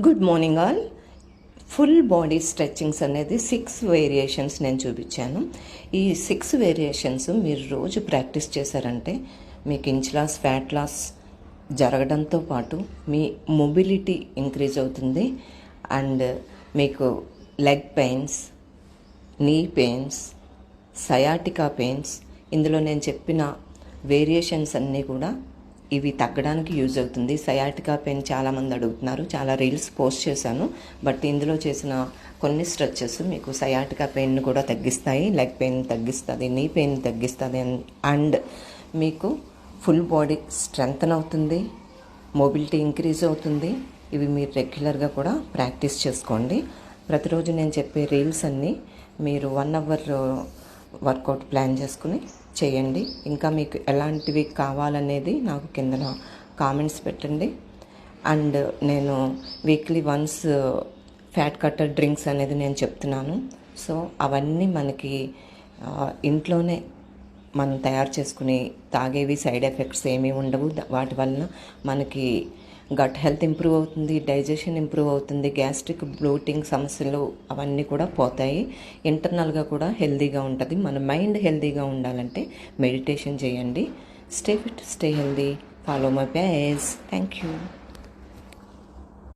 Good morning all. Full body stretchings అనేది 6 variations నేను చూపించాను. ఈ 6 వేరియేషన్స్ మీరు రోజు ప్రాక్టీస్ చేశారంటే మీకు ఇంచ్ లాస్, ఫ్యాట్ లాస్ జరగడంతో పాటు మీ మొబిలిటీ ఇంక్రీజ్ అవుతుంది. అండ్ మీకు లెగ్ పెయిన్స్, నీ పెయిన్స్, సయాటికా పెయిన్స్, ఇందులో నేను చెప్పిన వేరియేషన్స్ అన్నీ కూడా ఇవి తగ్గడానికి యూజ్ అవుతుంది. సయాటికా పెయిన్ చాలామంది అడుగుతున్నారు, చాలా రీల్స్ పోస్ట్ చేశాను. బట్ ఇందులో చేసిన కొన్ని స్ట్రెచెస్ మీకు సయాటికా పెయిన్ కూడా తగ్గిస్తాయి, లెగ్ పెయిన్ తగ్గిస్తుంది, నీ పెయిన్ తగ్గిస్తుంది. అండ్ మీకు ఫుల్ బాడీ స్ట్రెంగ్తన్ అవుతుంది, మొబిలిటీ ఇంక్రీజ్ అవుతుంది. ఇవి మీరు రెగ్యులర్గా కూడా ప్రాక్టీస్ చేసుకోండి. ప్రతిరోజు నేను చెప్పే రీల్స్ అన్నీ మీరు 1 అవర్ వర్కౌట్ ప్లాన్ చేసుకుని చేయండి. ఇంకా మీకు ఎలాంటివి కావాలనేది నాకు కిందన కామెంట్స్ పెట్టండి. అండ్ నేను weekly once fat cutter drinks అనేది నేను చెప్తున్నాను. సో అవన్నీ మనకి ఇంట్లోనే మనం తయారు చేసుకుని తాగేవి, సైడ్ ఎఫెక్ట్స్ ఏమీ ఉండవు. వాటి వలన మనకి గట్ హెల్త్ ఇంప్రూవ్ అవుతుంది, డైజెషన్ ఇంప్రూవ్ అవుతుంది, గ్యాస్ట్రిక్ బ్లోటింగ్ సమస్యలు అవన్నీ కూడా పోతాయి. ఇంటర్నల్గా కూడా హెల్తీగా ఉంటుంది. మన మైండ్ హెల్తీగా ఉండాలంటే మెడిటేషన్ చేయండి. Stay fit, stay healthy, follow my page. Thank you.